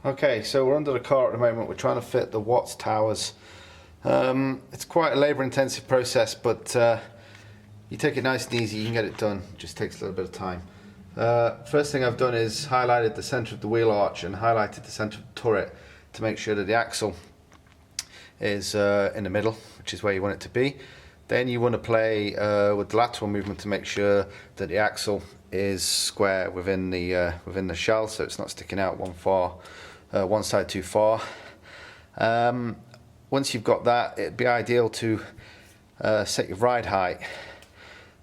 Okay, so we're under the car at the moment. We're trying to fit the Watts towers. It's quite a labour-intensive process, but you take it nice and easy, you can get it done. It just takes a little bit of time. First thing I've done is highlighted the centre of the wheel arch and highlighted the centre of the turret to make sure that the axle is in the middle, which is where you want it to be. Then you want to play with the lateral movement to make sure that the axle is square within the shell, so it's not sticking out one side too far. Once you've got that, it'd be ideal to set your ride height.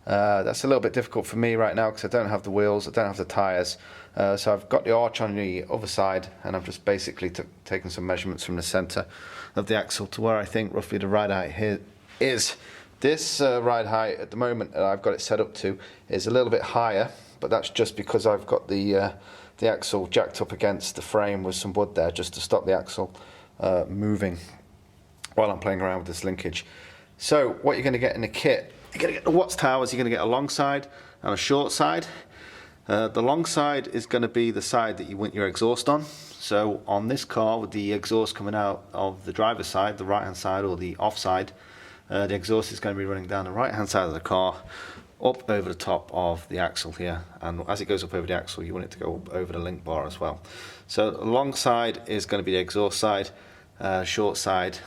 That's a little bit difficult for me right now because I don't have the wheels, I don't have the tyres. So I've got the arch on the other side, and I've just basically taken some measurements from the centre of the axle to where I think roughly the ride height here is. This ride height at the moment that I've got it set up to is a little bit higher, but that's just because I've got the axle jacked up against the frame with some wood there just to stop the axle moving while I'm playing around with this linkage. So what you're going to get in the kit, you're going to get the Watts towers, you're going to get a long side and a short side. The long side is going to be the side that you want your exhaust on. So on this car, with the exhaust coming out of the driver's side, the right hand side or the off side, the exhaust is going to be running down the right hand side of the car up over the top of the axle here, and as it goes up over the axle you want it to go up over the link bar as well. So the long side is going to be the exhaust side, short side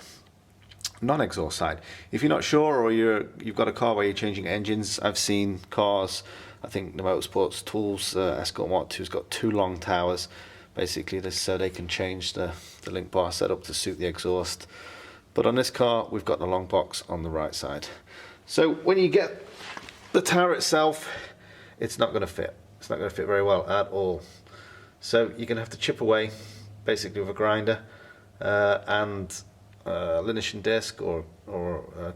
non-exhaust side. If you're not sure, or you've got a car where you're changing engines, I've seen cars, I think the Motorsports Tools Escort Mark II's got two long towers, basically this so they can change the link bar setup to suit the exhaust. But on this car we've got the long box on the right side. So when you get the tower itself, it's not going to fit. It's not going to fit very well at all. So you're going to have to chip away basically with a grinder and Linischen disc or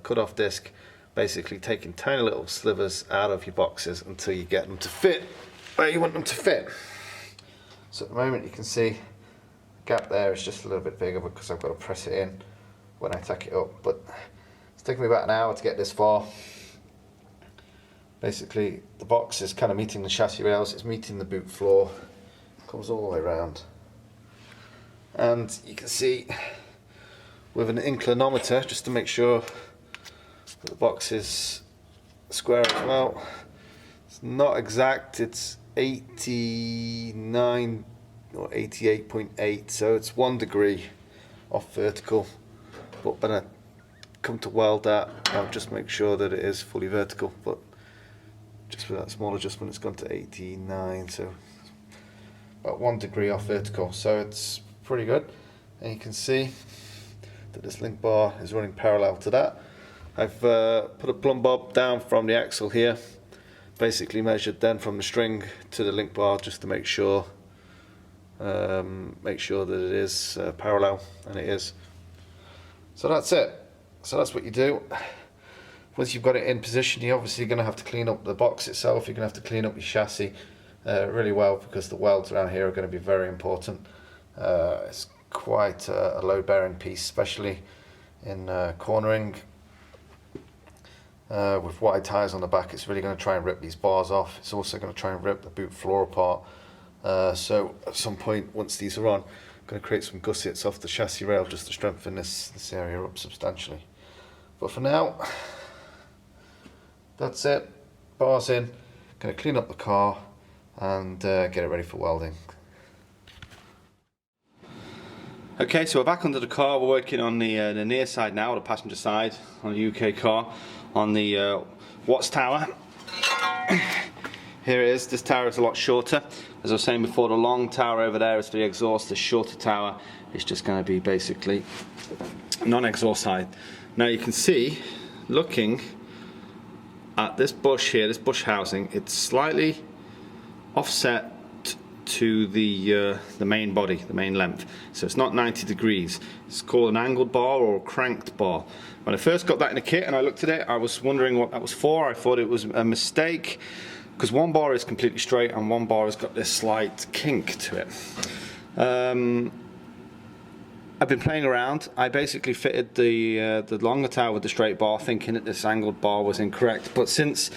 cut-off disc, basically taking tiny little slivers out of your boxes until you get them to fit where you want them to fit. So at the moment you can see the gap there is just a little bit bigger because I've got to press it in when I tack it up, but it's taken me about an hour to get this far. Basically the box is kind of meeting the chassis rails, it's meeting the boot floor, comes all the way around, and you can see with an inclinometer just to make sure that the box is square as well. It's not exact, it's 89 or 88.8, so it's 1 degree off vertical, but when I come to weld that I'll just make sure that it is fully vertical, but just with that small adjustment it's gone to 89, so about 1 degree off vertical, so it's pretty good. And you can see that this link bar is running parallel to that. I've put a plumb bob down from the axle here, basically measured then from the string to the link bar just to make sure that it is parallel, and it is. So that's it. So that's what you do. Once you've got it in position, you're obviously going to have to clean up the box itself. You're going to have to clean up your chassis really well, because the welds around here are going to be very important. It's quite a load-bearing piece, especially in cornering. With wide tyres on the back, it's really going to try and rip these bars off. It's also going to try and rip the boot floor apart. So at some point, once these are on, I'm going to create some gussets off the chassis rail just to strengthen this area up substantially. But for now, that's it. Bars in. Going to clean up the car and get it ready for welding. Okay, so we're back under the car. We're working on the near side now, the passenger side on the UK car, on the Watts tower. Here it is. This tower is a lot shorter. As I was saying before, the long tower over there is for the exhaust. The shorter tower is just going to be basically non-exhaust side. Now you can see, looking at this bush here, this bush housing, it's slightly offset to the main body, the main length, so it's not 90 degrees. It's called an angled bar or a cranked bar. When I first got that in the kit and I looked at it, I was wondering what that was for. I thought it was a mistake because one bar is completely straight and one bar has got this slight kink to it. I've been playing around. I basically fitted the longer tower with the straight bar, thinking that this angled bar was incorrect, but since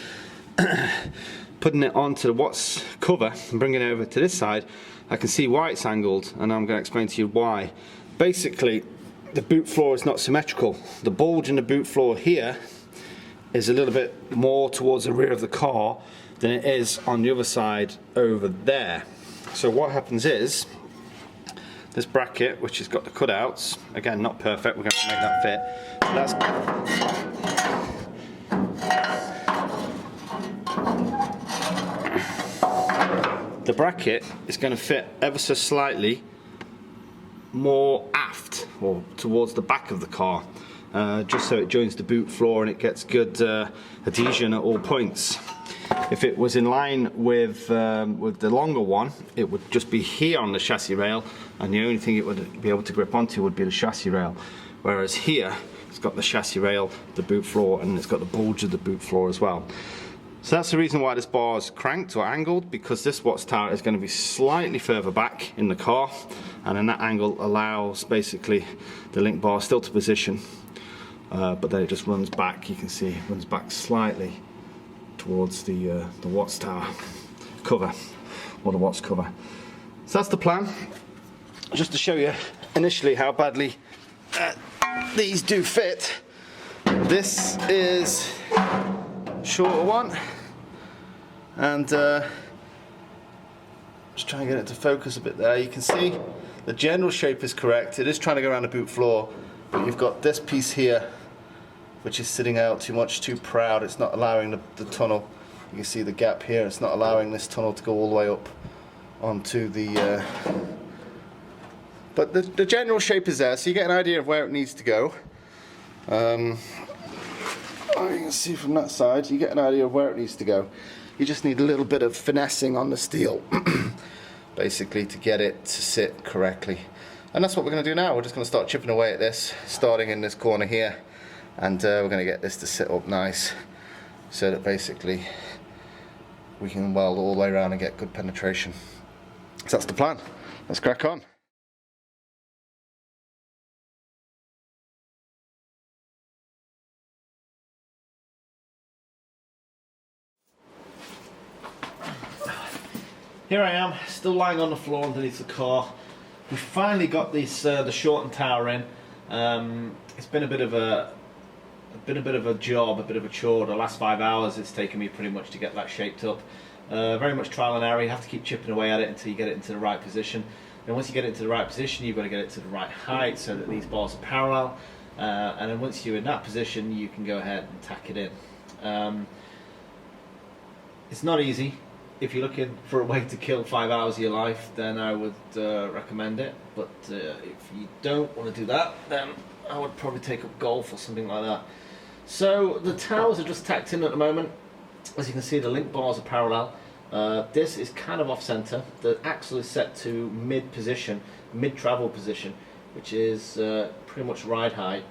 putting it onto the Watts cover and bring it over to this side, I can see why it's angled, and I'm going to explain to you why. Basically, the boot floor is not symmetrical. The bulge in the boot floor here is a little bit more towards the rear of the car than it is on the other side over there. So what happens is, this bracket, which has got the cutouts, again not perfect, we're going to make that fit. So the bracket is going to fit ever so slightly more aft, or towards the back of the car, just so it joins the boot floor and it gets good adhesion at all points. If it was in line with the longer one, it would just be here on the chassis rail, and the only thing it would be able to grip onto would be the chassis rail. Whereas here, it's got the chassis rail, the boot floor, and it's got the bulge of the boot floor as well. So that's the reason why this bar is cranked or angled, because this Watts tower is going to be slightly further back in the car, and then that angle allows basically the link bar still to position, but then it just runs back. You can see it runs back slightly towards the Watts tower cover, or the Watts cover. So that's the plan, just to show you initially how badly these do fit. This is a shorter one, and just trying to get it to focus a bit there. You can see the general shape is correct. It is trying to go around the boot floor, but you've got this piece here which is sitting out too proud. It's not allowing the tunnel. You can see the gap here. It's not allowing this tunnel to go all the way up onto the but the general shape is there, so you get an idea of where it needs to go. You can see from that side, you get an idea of where it needs to go. You just need a little bit of finessing on the steel basically to get it to sit correctly, and that's what we're going to do now. We're just going to start chipping away at this, starting in this corner here, and we're going to get this to sit up nice so that basically we can weld all the way around and get good penetration. So that's the plan. Let's crack on. Here I am, still lying on the floor underneath the car. We finally got this the shortened tower in. It's been a bit of a job, a bit of a chore. The last 5 hours it's taken me pretty much to get that shaped up. Very much trial and error. You have to keep chipping away at it until you get it into the right position. And once you get it into the right position, you've got to get it to the right height so that these bars are parallel. And then once you're in that position, you can go ahead and tack it in. It's not easy. If you're looking for a way to kill 5 hours of your life, then I would recommend it. But if you don't want to do that, then I would probably take up golf or something like that. So the towers are just tacked in at the moment. As you can see, the link bars are parallel. This is kind of off center. The axle is set to mid position, mid travel position, which is pretty much ride height.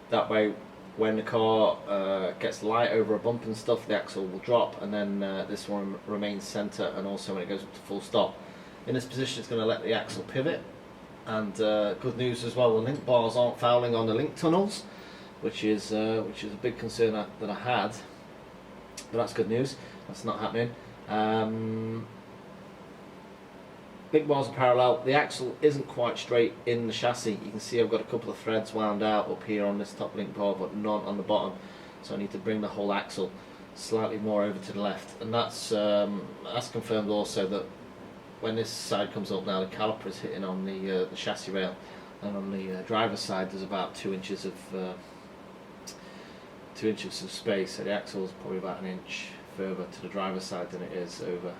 That way, when the car gets light over a bump and stuff, the axle will drop, and then this one remains center, and also when it goes up to full stop. In this position, it's going to let the axle pivot. And good news as well, the link bars aren't fouling on the link tunnels, which is a big concern that I had. But that's good news. That's not happening. Link bars are parallel. The axle isn't quite straight in the chassis. You can see I've got a couple of threads wound out up here on this top link bar, but none on the bottom. So I need to bring the whole axle slightly more over to the left, and that's confirmed also that when this side comes up now, the caliper is hitting on the chassis rail, and on the driver's side there's about 2 inches of 2 inches of space. So the axle is probably about 1 inch further to the driver's side than it is over.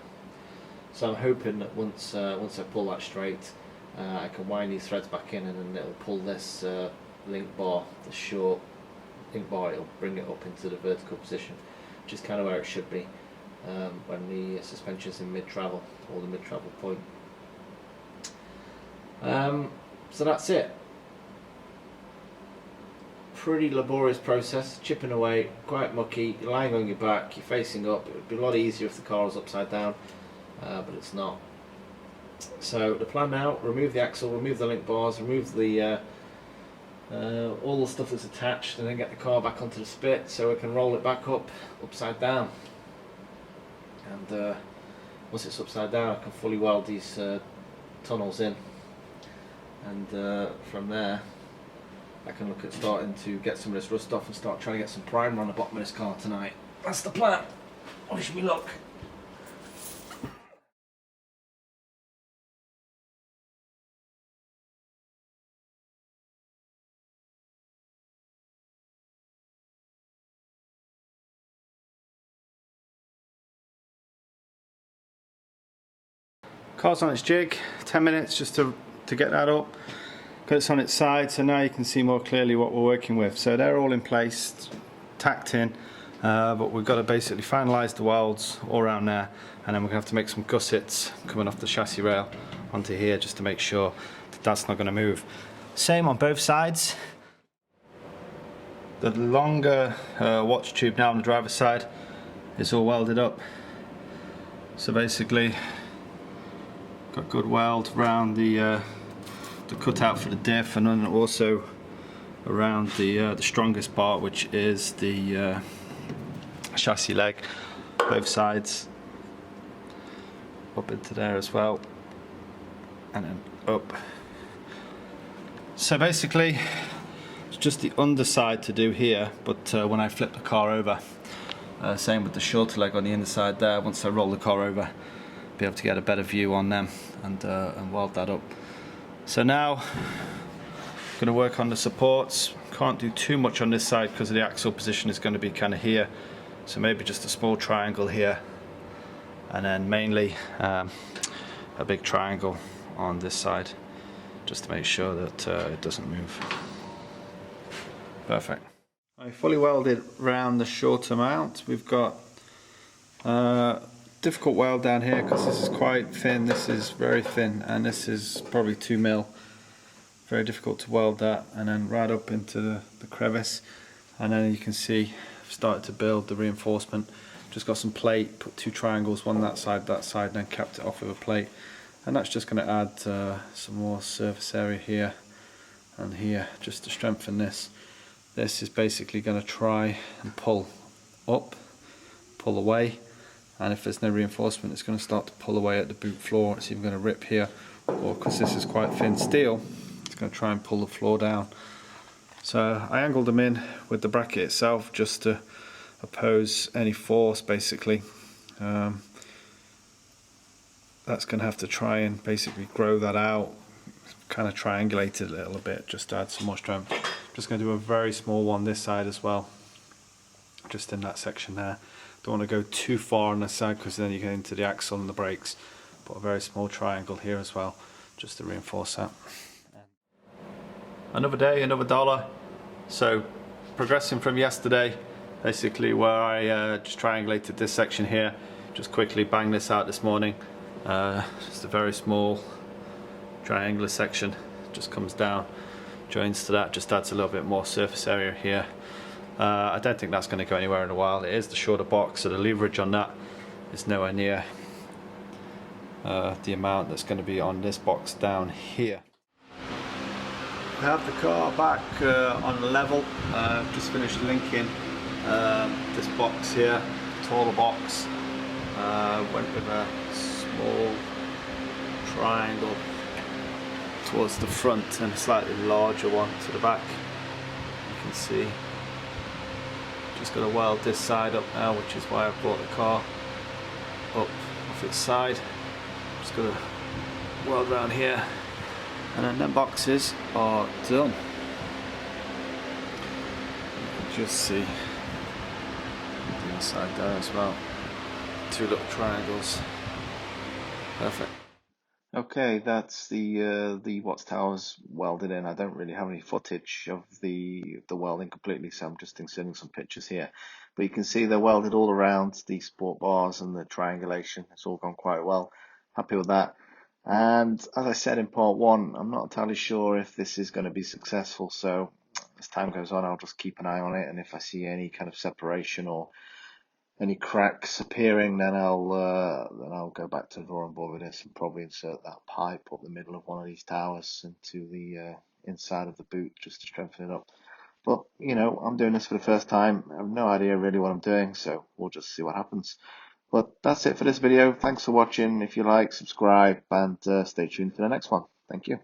So I'm hoping that once I pull that straight, I can wind these threads back in, and then it'll pull this link bar, the short link bar, it'll bring it up into the vertical position, which is kind of where it should be when the suspension's in mid-travel, or the mid-travel point. So that's it. Pretty laborious process, chipping away, quite mucky. You're lying on your back, you're facing up. It would be a lot easier if the car was upside down, but it's not. So the plan now: remove the axle, remove the link bars, remove the all the stuff that's attached, and then get the car back onto the spit so we can roll it back up upside down. and once it's upside down I can fully weld these tunnels in, and from there I can look at starting to get some of this rust off and start trying to get some primer on the bottom of this car tonight. That's the plan. Wish me luck. Car's on its jig, 10 minutes just to get that up. Got it on its side, so now you can see more clearly what we're working with. So they're all in place, tacked in, but we've got to basically finalise the welds all around there, and then we're going to have to make some gussets coming off the chassis rail onto here just to make sure that that's not going to move. Same on both sides. The longer watch tube now on the driver's side is all welded up. So basically got good weld around the cutout for the diff, and then also around the strongest part, which is the chassis leg, both sides up into there as well, and then up. So basically it's just the underside to do here, but when I flip the car over, same with the shorter leg on the inside there, once I roll the car over, be able to get a better view on them and weld that up. So now I'm going to work on the supports. Can't do too much on this side because of the axle position is going to be kind of here, so maybe just a small triangle here, and then mainly a big triangle on this side just to make sure that it doesn't move. Perfect. I fully welded around the shorter mount. We've got difficult weld down here because this is quite thin, this is very thin, and this is probably 2 mil. Very difficult to weld that, and then right up into the crevice, and then you can see I've started to build the reinforcement. Just got some plate, put 2 triangles, one that side, and then capped it off with a plate, and that's just going to add some more surface area here and here just to strengthen this. This is basically going to try and pull up, pull away, and if there's no reinforcement it's going to start to pull away at the boot floor. It's even going to rip here, or because this is quite thin steel, it's going to try and pull the floor down. So I angled them in with the bracket itself just to oppose any force basically. That's going to have to try and basically grow that out, kind of triangulate it a little bit just to add some more strength. Just going to do a very small one this side as well, just in that section there. Don't want to go too far on this side because then you get into the axle and the brakes, but a very small triangle here as well just to reinforce that. Another day, another dollar. So progressing from yesterday, basically where I just triangulated this section here, just quickly banged this out this morning. Just a very small triangular section, just comes down, joins to that, just adds a little bit more surface area here. I don't think that's going to go anywhere in a while. It is the shorter box, so the leverage on that is nowhere near the amount that's going to be on this box down here. I have the car back on the level. Just finished linking this box here, taller box. Went with a small triangle towards the front and a slightly larger one to the back. You can see. Just got to weld this side up now, which is why I brought the car up off its side. Just got to weld around here, and then them boxes are done. You can just see the inside there as well. 2 little triangles. Perfect. Okay, that's the Watts Towers welded in. I don't really have any footage of the welding completely, so I'm just inserting some pictures here. But you can see they're welded all around the sport bars and the triangulation. It's all gone quite well. Happy with that. And as I said in part 1, I'm not entirely sure if this is going to be successful. So as time goes on, I'll just keep an eye on it, and if I see any kind of separation or any cracks appearing, then I'll go back to the drawing board with this and probably insert that pipe up the middle of one of these towers into the inside of the boot just to strengthen it up. But you know, I'm doing this for the first time. I have no idea really what I'm doing, so we'll just see what happens. But that's it for this video. Thanks for watching. If you like, subscribe and stay tuned for the next one. Thank you.